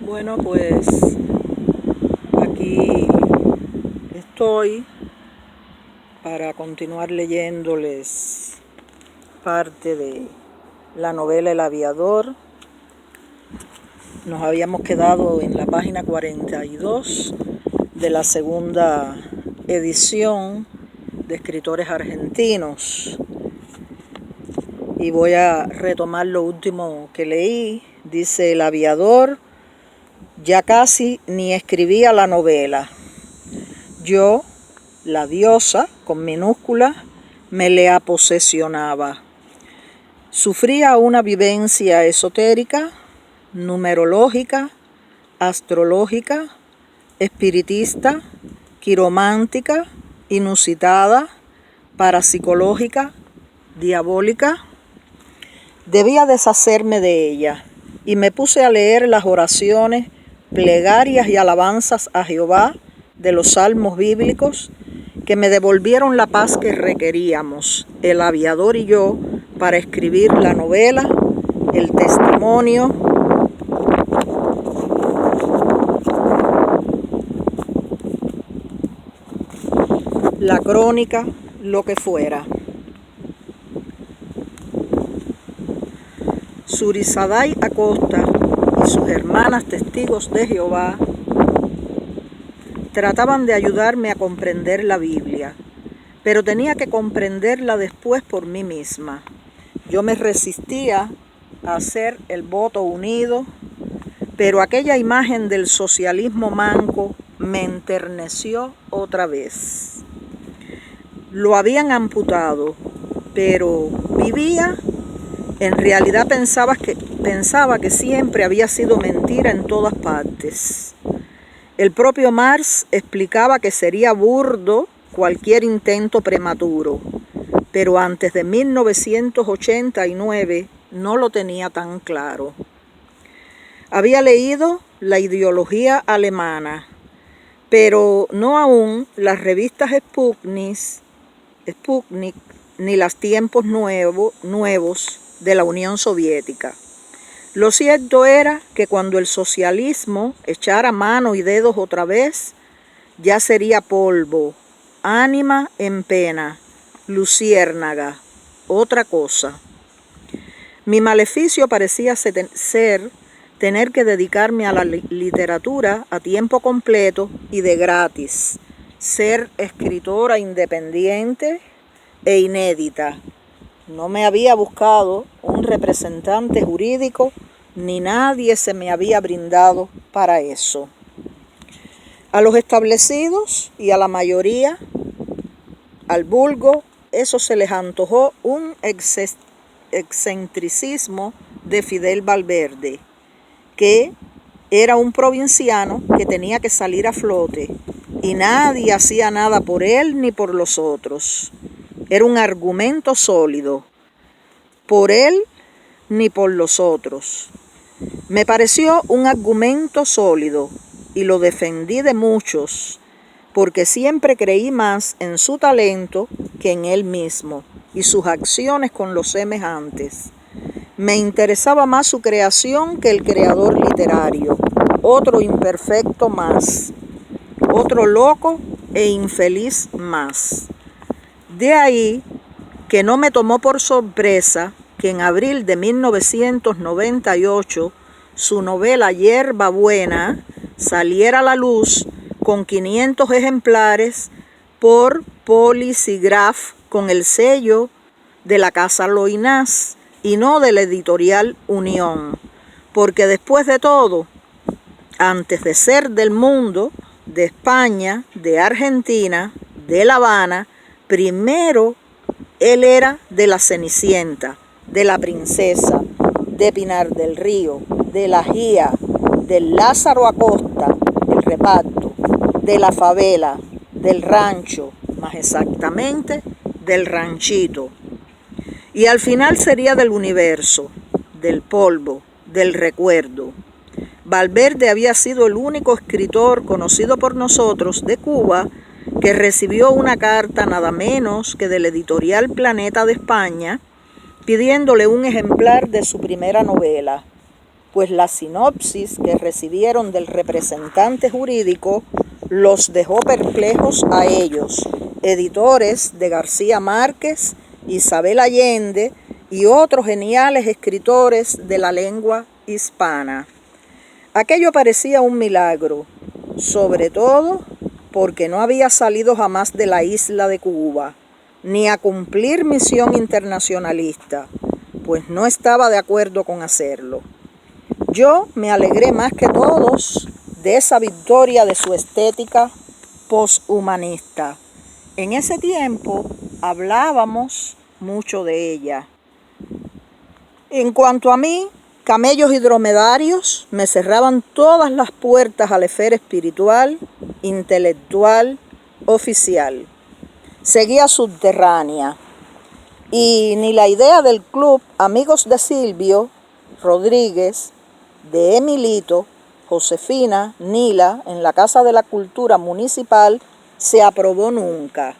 Bueno, pues aquí estoy para continuar leyéndoles parte de la novela El Aviador. Nos habíamos quedado en la página 42 de la segunda edición de escritores argentinos. Y voy a retomar lo último que leí. Dice: El Aviador ya casi ni escribía la novela. Yo, la diosa, con minúscula, me le aposesionaba. Sufría una vivencia esotérica, numerológica, astrológica, espiritista, quiromántica, inusitada, parapsicológica, diabólica. Debía deshacerme de ella y me puse a leer las oraciones, plegarias y alabanzas a Jehová de los salmos bíblicos que me devolvieron la paz que requeríamos, el aviador y yo, para escribir la novela, el testimonio, la crónica, lo que fuera. Surizaday Acosta y sus hermanas testigos de Jehová trataban de ayudarme a comprender la Biblia, pero tenía que comprenderla después por mí misma. Yo me resistía a hacer el voto unido, pero aquella imagen del socialismo manco me enterneció otra vez. Lo habían amputado, pero vivía. En realidad pensaba que siempre había sido mentira en todas partes. El propio Marx explicaba que sería burdo cualquier intento prematuro, pero antes de 1989 no lo tenía tan claro. Había leído la ideología alemana, pero no aún las revistas Sputnik ni los tiempos nuevos de la Unión Soviética. Lo cierto era que cuando el socialismo echara mano y dedos otra vez, ya sería polvo, ánima en pena, luciérnaga, otra cosa. Mi maleficio parecía ser tener que dedicarme a la literatura a tiempo completo y de gratis, ser escritora independiente e inédita. No me había buscado un representante jurídico, ni nadie se me había brindado para eso. A los establecidos y a la mayoría, al vulgo, eso se les antojó un excentricismo de Fidel Valverde, que era un provinciano que tenía que salir a flote y nadie hacía nada por él ni por los otros. Era un argumento sólido, por él ni por los otros. Me pareció un argumento sólido y lo defendí de muchos, porque siempre creí más en su talento que en él mismo y sus acciones con los semejantes. Me interesaba más su creación que el creador literario, otro imperfecto más, otro loco e infeliz más. De ahí que no me tomó por sorpresa que en abril de 1998 su novela Hierba Buena saliera a la luz con 500 ejemplares por Policigraph con el sello de la Casa Loinás y no de la editorial Unión, porque después de todo, antes de ser del mundo, de España, de Argentina, de La Habana, primero él era de la Cenicienta, de la Princesa, de Pinar del Río, de la Gía, del Lázaro Acosta, el reparto, de la favela, del rancho, más exactamente del ranchito. Y al final sería del universo, del polvo, del recuerdo. Valverde había sido el único escritor conocido por nosotros de Cuba que recibió una carta nada menos que del editorial Planeta de España pidiéndole un ejemplar de su primera novela, pues la sinopsis que recibieron del representante jurídico los dejó perplejos a ellos, editores de García Márquez, Isabel Allende y otros geniales escritores de la lengua hispana. Aquello parecía un milagro, sobre todo porque no había salido jamás de la isla de Cuba, ni a cumplir misión internacionalista, pues no estaba de acuerdo con hacerlo. Yo me alegré más que todos de esa victoria de su estética poshumanista. En ese tiempo hablábamos mucho de ella. En cuanto a mí, camellos y dromedarios me cerraban todas las puertas a la esfera espiritual, intelectual, oficial. Seguía subterránea. Y ni la idea del club Amigos de Silvio Rodríguez, de Emilito, Josefina, Nila, en la Casa de la Cultura Municipal, se aprobó nunca.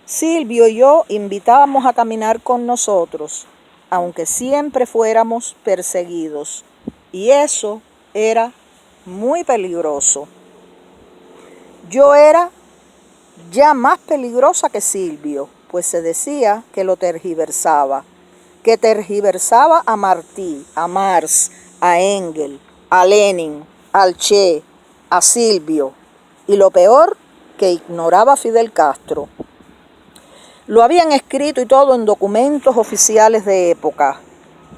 Silvio y yo invitábamos a caminar con nosotros, aunque siempre fuéramos perseguidos, y eso era muy peligroso. Yo era ya más peligrosa que Silvio, pues se decía que lo tergiversaba, que tergiversaba a Martí, a Marx, a Engels, a Lenin, al Che, a Silvio, y lo peor, que ignoraba a Fidel Castro. Lo habían escrito y todo en documentos oficiales de época.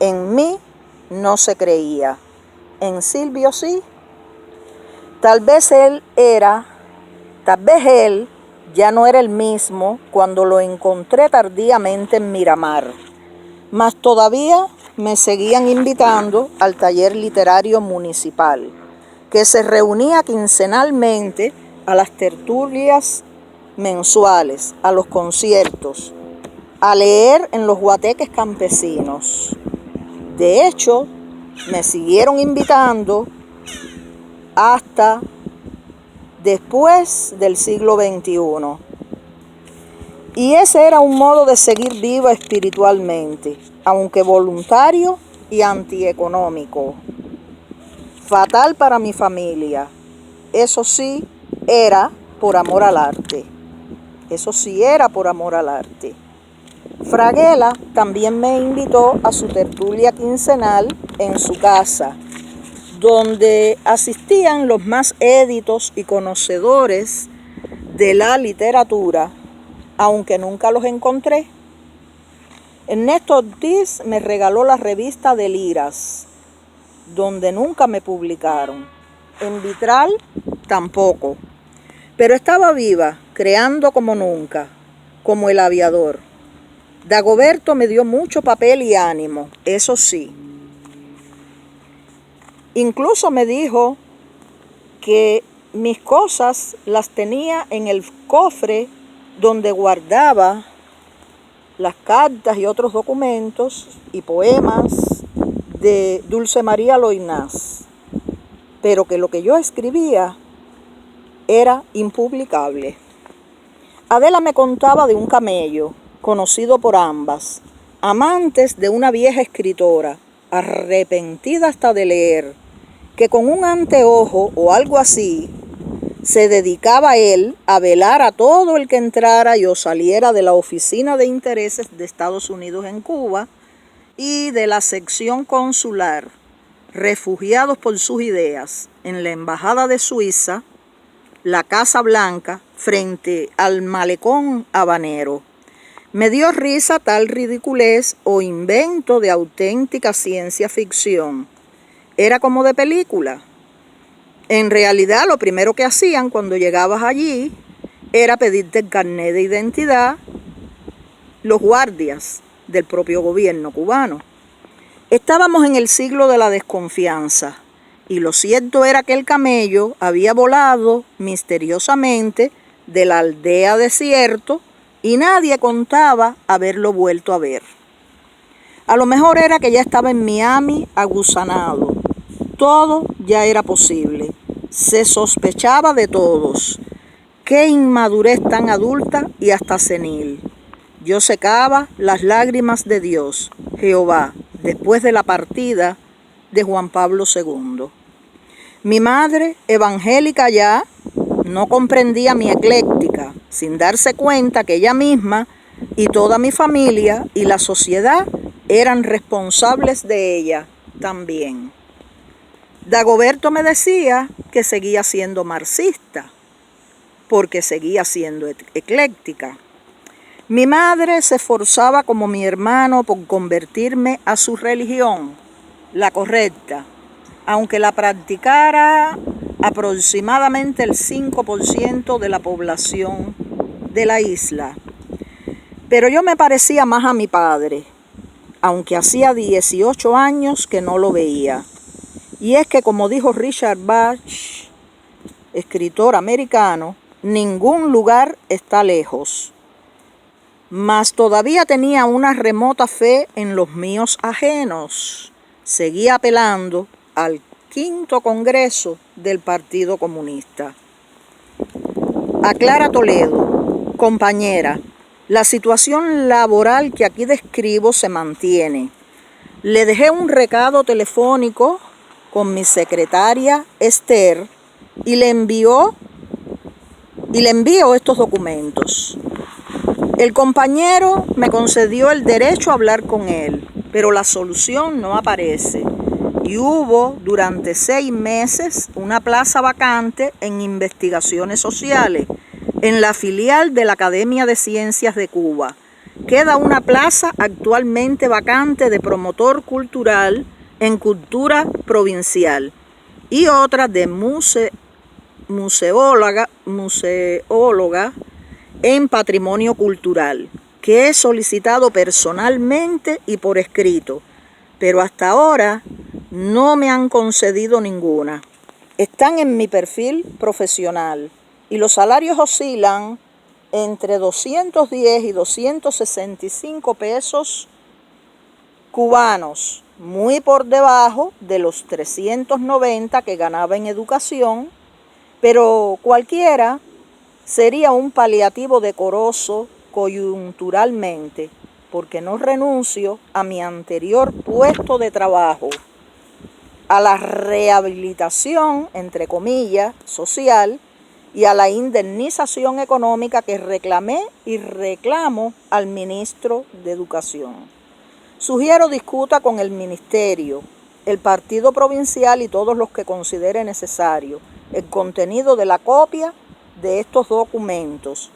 En mí no se creía. En Silvio sí. Tal vez él ya no era el mismo cuando lo encontré tardíamente en Miramar. Mas todavía me seguían invitando al taller literario municipal, que se reunía quincenalmente, a las tertulias mensuales, a los conciertos, a leer en los guateques campesinos. De hecho, me siguieron invitando hasta después del siglo XXI. Y ese era un modo de seguir viva espiritualmente, aunque voluntario y antieconómico. Fatal para mi familia. Eso sí, era por amor al arte. Eso sí era por amor al arte. Fraguela también me invitó a su tertulia quincenal en su casa, donde asistían los más éditos y conocedores de la literatura, aunque nunca los encontré. Ernesto Ortiz me regaló la revista de Liras, donde nunca me publicaron. En Vitral tampoco. Pero estaba viva, creando como nunca, como el aviador. Dagoberto me dio mucho papel y ánimo, eso sí. Incluso me dijo que mis cosas las tenía en el cofre donde guardaba las cartas y otros documentos y poemas de Dulce María Loinás, pero que lo que yo escribía era impublicable. Adela me contaba de un camello, conocido por ambas, amantes de una vieja escritora, arrepentida hasta de leer, que con un anteojo o algo así, se dedicaba él a velar a todo el que entrara y o saliera de la Oficina de Intereses de Estados Unidos en Cuba y de la sección consular, refugiados por sus ideas, en la Embajada de Suiza, la Casa Blanca, frente al malecón habanero. Me dio risa tal ridiculez o invento de auténtica ciencia ficción. Era como de película. En realidad, lo primero que hacían cuando llegabas allí era pedirte el carnet de identidad, los guardias del propio gobierno cubano. Estábamos en el siglo de la desconfianza, y lo cierto era que el camello había volado misteriosamente de la aldea desierto y nadie contaba haberlo vuelto a ver. A lo mejor era que ya estaba en Miami agusanado. Todo ya era posible. Se sospechaba de todos. Qué inmadurez tan adulta y hasta senil. Yo secaba las lágrimas de Dios, Jehová, después de la partida de Juan Pablo II. Mi madre, evangélica ya, no comprendía mi ecléctica, sin darse cuenta que ella misma y toda mi familia y la sociedad eran responsables de ella también. Dagoberto me decía que seguía siendo marxista, porque seguía siendo ecléctica. Mi madre se esforzaba como mi hermano por convertirme a su religión, la correcta, aunque la practicara aproximadamente el 5% de la población de la isla. Pero yo me parecía más a mi padre, aunque hacía 18 años que no lo veía. Y es que, como dijo Richard Bach, escritor americano, ningún lugar está lejos. Mas todavía tenía una remota fe en los míos ajenos. Seguía apelando al 5º Congreso del Partido Comunista. A Clara Toledo, compañera, la situación laboral que aquí describo se mantiene. Le dejé un recado telefónico con mi secretaria Esther y le envío estos documentos. El compañero me concedió el derecho a hablar con él, pero la solución no aparece. Y hubo durante 6 meses una plaza vacante en investigaciones sociales en la filial de la Academia de Ciencias de Cuba. Queda una plaza actualmente vacante de promotor cultural en cultura provincial y otra de museóloga en patrimonio cultural, que he solicitado personalmente y por escrito, pero hasta ahora no me han concedido ninguna. Están en mi perfil profesional y los salarios oscilan entre 210 y 265 pesos cubanos, muy por debajo de los 390 que ganaba en educación, pero cualquiera sería un paliativo decoroso coyunturalmente, porque no renuncio a mi anterior puesto de trabajo, a la rehabilitación, entre comillas, social y a la indemnización económica que reclamé y reclamo al ministro de Educación. Sugiero discuta con el ministerio, el partido provincial y todos los que considere necesario el contenido de la copia de estos documentos,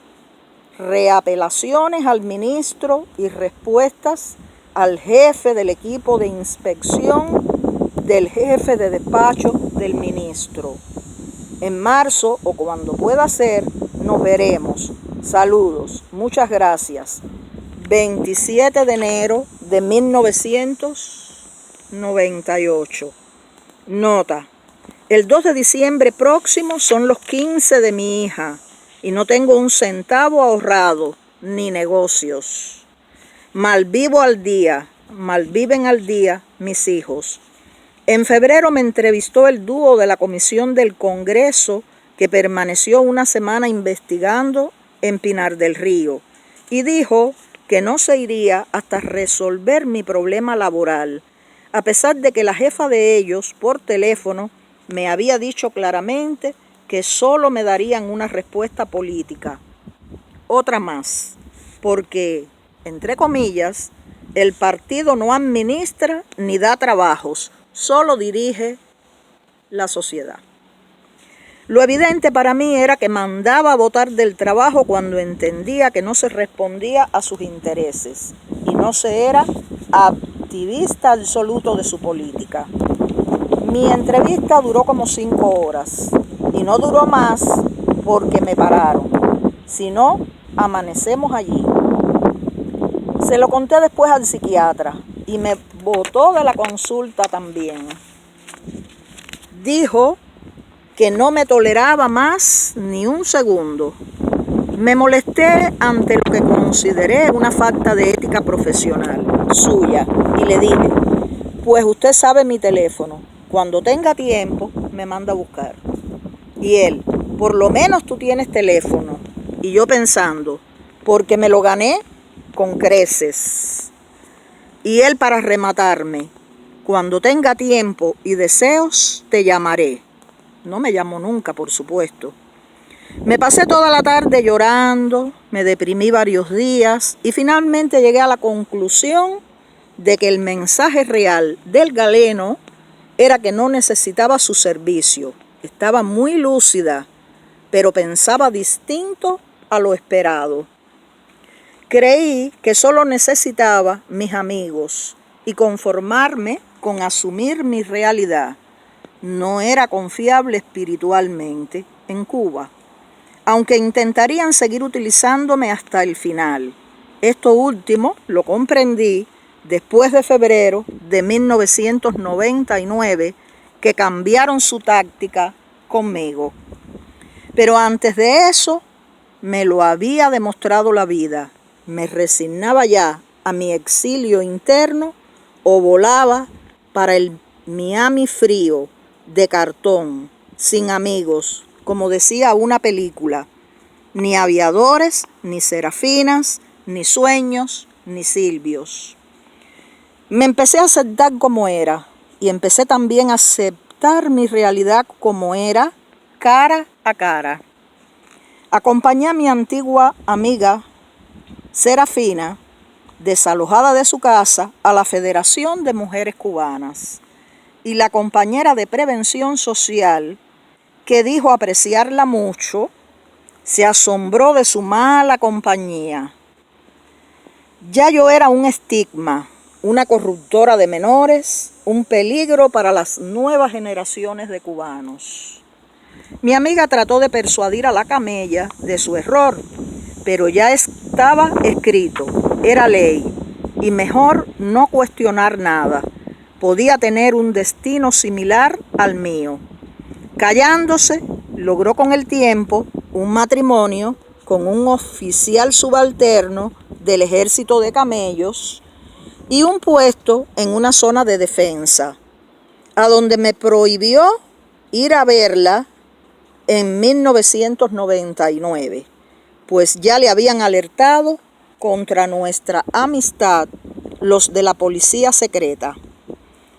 reapelaciones al ministro y respuestas al jefe del equipo de inspección del jefe de despacho del ministro. En marzo o cuando pueda ser, nos veremos. Saludos, muchas gracias. 27 de enero de 1998. Nota. El 2 de diciembre próximo son los 15 de mi hija y no tengo un centavo ahorrado ni negocios. Malviven al día mis hijos. En febrero me entrevistó el dúo de la Comisión del Congreso que permaneció una semana investigando en Pinar del Río y dijo que no se iría hasta resolver mi problema laboral, a pesar de que la jefa de ellos, por teléfono, me había dicho claramente que solo me darían una respuesta política. Otra más, porque, entre comillas, el partido no administra ni da trabajos, solo dirige la sociedad. Lo evidente para mí era que mandaba a votar del trabajo cuando entendía que no se respondía a sus intereses y no se era activista absoluto de su política. Mi entrevista duró como 5 horas y no duró más porque me pararon. Si no, amanecemos allí. Se lo conté después al psiquiatra y me botó de la consulta también. Dijo que no me toleraba más ni un segundo. Me molesté ante lo que consideré una falta de ética profesional suya y le dije, pues usted sabe mi teléfono. Cuando tenga tiempo, me manda a buscar. Y él, por lo menos tú tienes teléfono. Y yo pensando, porque me lo gané con creces. Y él para rematarme, cuando tenga tiempo y deseos, te llamaré. No me llamó nunca, por supuesto. Me pasé toda la tarde llorando, me deprimí varios días y finalmente llegué a la conclusión de que el mensaje real del galeno era que no necesitaba su servicio. Estaba muy lúcida, pero pensaba distinto a lo esperado. Creí que solo necesitaba mis amigos y conformarme con asumir mi realidad. No era confiable espiritualmente en Cuba, aunque intentarían seguir utilizándome hasta el final. Esto último lo comprendí después de febrero de 1999, que cambiaron su táctica conmigo. Pero antes de eso, me lo había demostrado la vida. Me resignaba ya a mi exilio interno o volaba para el Miami frío, de cartón, sin amigos, como decía una película. Ni aviadores, ni serafinas, ni sueños, ni silbios. Me empecé a aceptar como era y empecé también a aceptar mi realidad como era, cara a cara. Acompañé a mi antigua amiga Serafina, desalojada de su casa, a la Federación de Mujeres Cubanas, y la compañera de prevención social, que dijo apreciarla mucho, se asombró de su mala compañía. Ya yo era un estigma, una corruptora de menores, un peligro para las nuevas generaciones de cubanos. Mi amiga trató de persuadir a la camella de su error, pero ya estaba escrito, era ley, y mejor no cuestionar nada. Podía tener un destino similar al mío. Callándose, logró con el tiempo un matrimonio con un oficial subalterno del ejército de camellos y un puesto en una zona de defensa, a donde me prohibió ir a verla en 1999, pues ya le habían alertado contra nuestra amistad los de la policía secreta.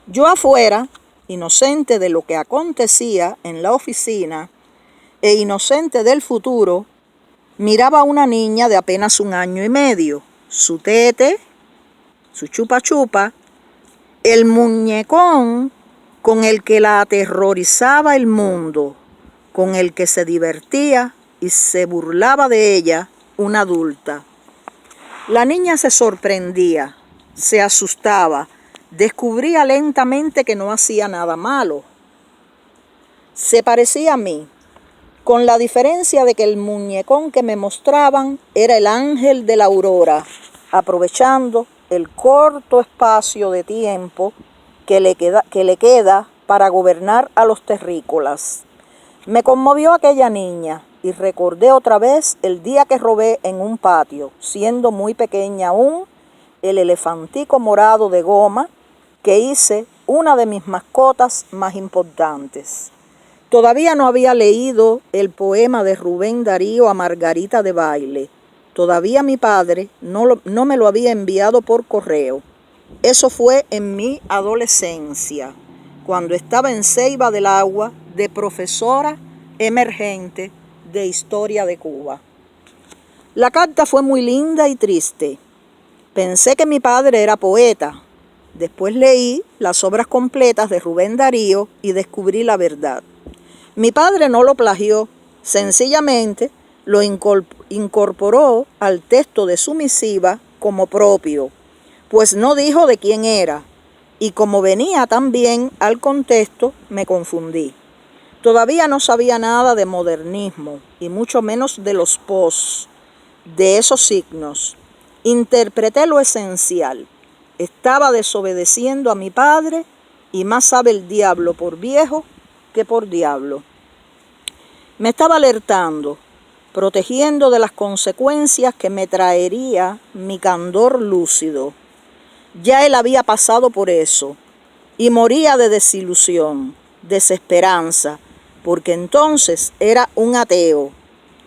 Yo afuera, inocente de lo que acontecía en la oficina e inocente del futuro, miraba a una niña de apenas 1 año y medio, su tete, su chupa chupa, el muñecón con el que la aterrorizaba el mundo, con el que se divertía y se burlaba de ella una adulta. La niña se sorprendía, se asustaba, descubría lentamente que no hacía nada malo. Se parecía a mí, con la diferencia de que el muñecón que me mostraban era el ángel de la aurora, aprovechando el corto espacio de tiempo que le queda para gobernar a los terrícolas. Me conmovió aquella niña y recordé otra vez el día que robé en un patio, siendo muy pequeña aún, el elefantico morado de goma que hice una de mis mascotas más importantes. Todavía no había leído el poema de Rubén Darío a Margarita de Baile. Todavía mi padre no me lo había enviado por correo. Eso fue en mi adolescencia, cuando estaba en Ceiba del Agua de profesora emergente de Historia de Cuba. La carta fue muy linda y triste. Pensé que mi padre era poeta. Después leí las obras completas de Rubén Darío y descubrí la verdad. Mi padre no lo plagió, sencillamente lo incorporó al texto de su misiva como propio, pues no dijo de quién era, y como venía tan bien al contexto, me confundí. Todavía no sabía nada de modernismo, y mucho menos de los pos, de esos signos. Interpreté lo esencial. Estaba desobedeciendo a mi padre, y más sabe el diablo por viejo que por diablo. Me estaba alertando, protegiendo de las consecuencias que me traería mi candor lúcido. Ya él había pasado por eso, y moría de desilusión, desesperanza, porque entonces era un ateo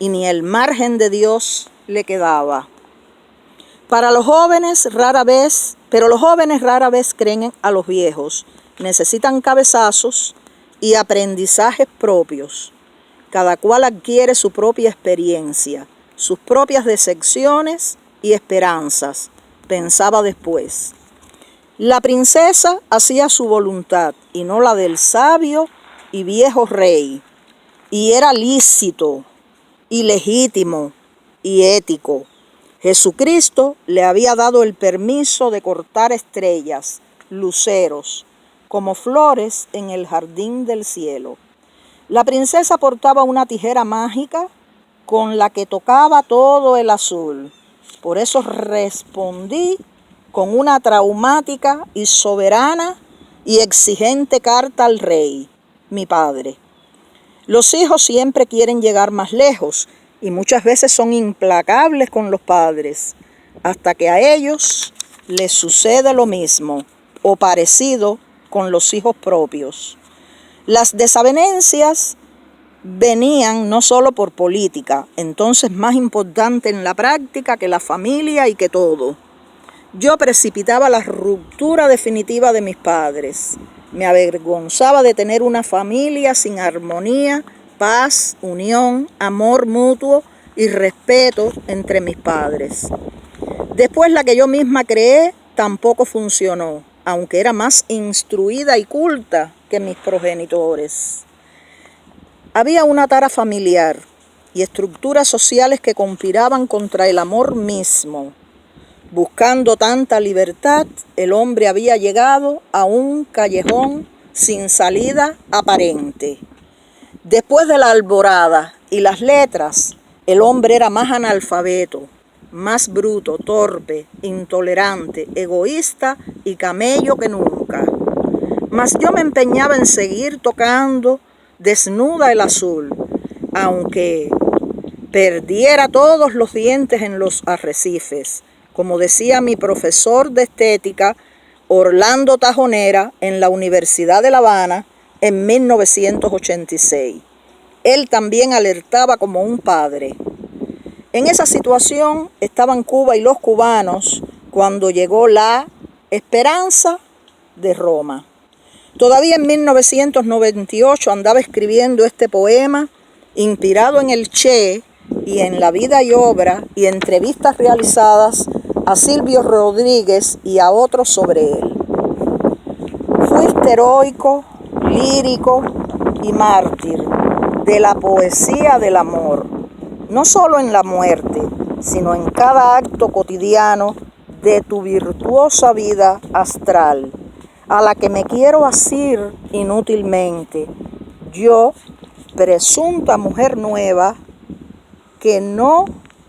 y ni el margen de Dios le quedaba. Pero los jóvenes rara vez creen a los viejos. Necesitan cabezazos y aprendizajes propios. Cada cual adquiere su propia experiencia, sus propias decepciones y esperanzas, pensaba después. La princesa hacía su voluntad y no la del sabio y viejo rey, y era lícito y legítimo y ético. Jesucristo le había dado el permiso de cortar estrellas, luceros, como flores en el jardín del cielo. La princesa portaba una tijera mágica con la que tocaba todo el azul. Por eso respondí con una traumática y soberana y exigente carta al rey, mi padre. Los hijos siempre quieren llegar más lejos y muchas veces son implacables con los padres, hasta que a ellos les sucede lo mismo o parecido con los hijos propios. Las desavenencias venían no solo por política, entonces más importante en la práctica que la familia y que todo. Yo precipitaba la ruptura definitiva de mis padres. Me avergonzaba de tener una familia sin armonía, paz, unión, amor mutuo y respeto entre mis padres. Después la que yo misma creé tampoco funcionó, aunque era más instruida y culta que mis progenitores. Había una tara familiar y estructuras sociales que conspiraban contra el amor mismo. Buscando tanta libertad, el hombre había llegado a un callejón sin salida aparente. Después de la alborada y las letras, el hombre era más analfabeto, más bruto, torpe, intolerante, egoísta y camello que nunca. Mas yo me empeñaba en seguir tocando desnuda el azul, aunque perdiera todos los dientes en los arrecifes, como decía mi profesor de estética, Orlando Tajonera, en la Universidad de La Habana en 1986. Él también alertaba como un padre. En esa situación estaban Cuba y los cubanos cuando llegó la esperanza de Roma. Todavía en 1998 andaba escribiendo este poema inspirado en el Che y en la vida y obra y entrevistas realizadas a Silvio Rodríguez y a otros sobre él. Fuiste heroico, lírico y mártir de la poesía del amor, no solo en la muerte, sino en cada acto cotidiano de tu virtuosa vida astral, a la que me quiero asir inútilmente, yo, presunta mujer nueva, que no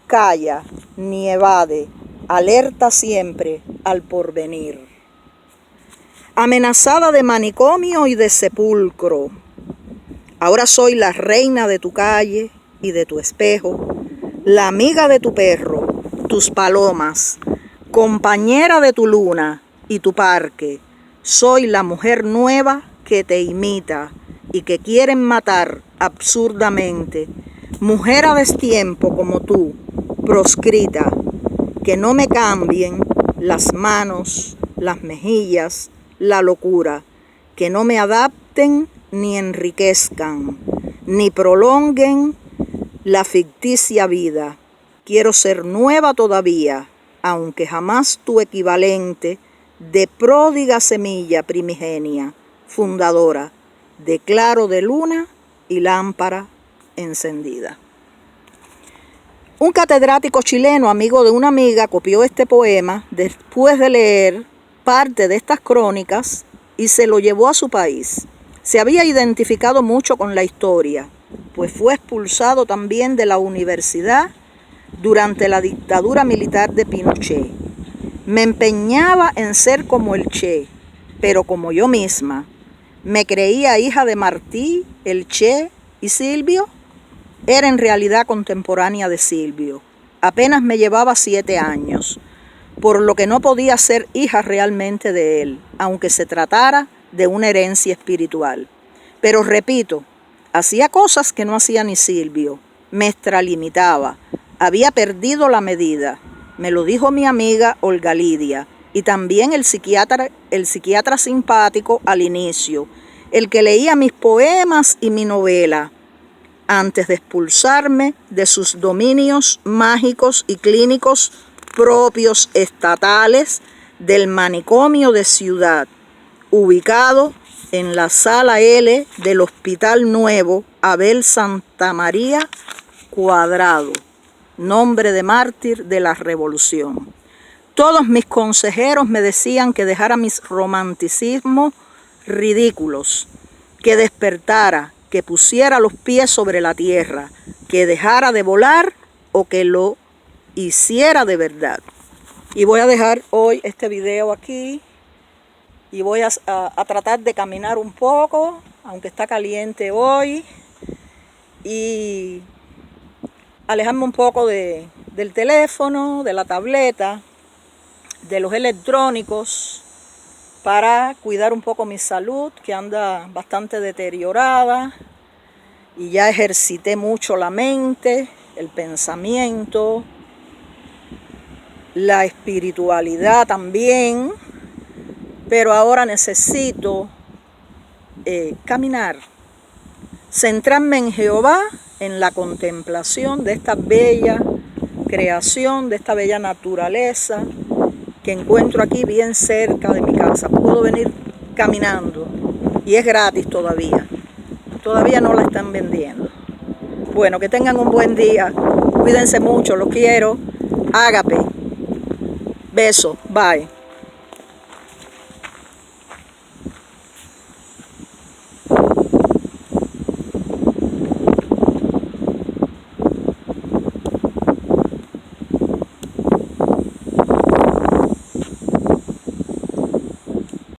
calla ni evade, alerta siempre al porvenir. Amenazada de manicomio y de sepulcro, ahora soy la reina de tu calle y de tu espejo, la amiga de tu perro, tus palomas, compañera de tu luna y tu parque. Soy la mujer nueva que te imita y que quieren matar absurdamente. Mujer a destiempo como tú, proscrita, que no me cambien las manos, las mejillas, la locura, que no me adapten ni enriquezcan, ni prolonguen la ficticia vida. Quiero ser nueva todavía, aunque jamás tu equivalente, de pródiga semilla primigenia, fundadora, de claro de luna y lámpara encendida. Un catedrático chileno, amigo de una amiga, copió este poema después de leer parte de estas crónicas y se lo llevó a su país. Se había identificado mucho con la historia, pues fue expulsado también de la universidad durante la dictadura militar de Pinochet. Me empeñaba en ser como el Che, pero como yo misma. Me creía hija de Martí, el Che y Silvio. Era en realidad contemporánea de Silvio. Apenas me llevaba 7 años, por lo que no podía ser hija realmente de él, aunque se tratara de una herencia espiritual. Pero repito, Hacía cosas que no hacía ni Silvio. Me extralimitaba. Había perdido la medida. Me lo dijo mi amiga Olga Lidia. Y también el psiquiatra simpático al inicio, el que leía mis poemas y mi novela, antes de expulsarme de sus dominios mágicos y clínicos propios estatales del manicomio de Ciudad, ubicado en la sala L del Hospital Nuevo Abel Santa María Cuadrado, nombre de mártir de la Revolución. Todos mis consejeros me decían que dejara mis romanticismos ridículos, que despertara, que pusiera los pies sobre la tierra, que dejara de volar o que lo hiciera de verdad. Y voy a dejar hoy este video aquí y voy a tratar de caminar un poco, aunque está caliente hoy, y alejarme un poco del teléfono, de la tableta, de los electrónicos, para cuidar un poco mi salud, que anda bastante deteriorada, y ya ejercité mucho la mente, el pensamiento, la espiritualidad también, pero ahora necesito caminar, centrarme en Jehová, en la contemplación de esta bella creación, de esta bella naturaleza que encuentro aquí bien cerca de mi casa. Puedo venir caminando y es gratis todavía. Todavía no la están vendiendo. Bueno, que tengan un buen día. Cuídense mucho, los quiero. Ágape. Beso. Bye.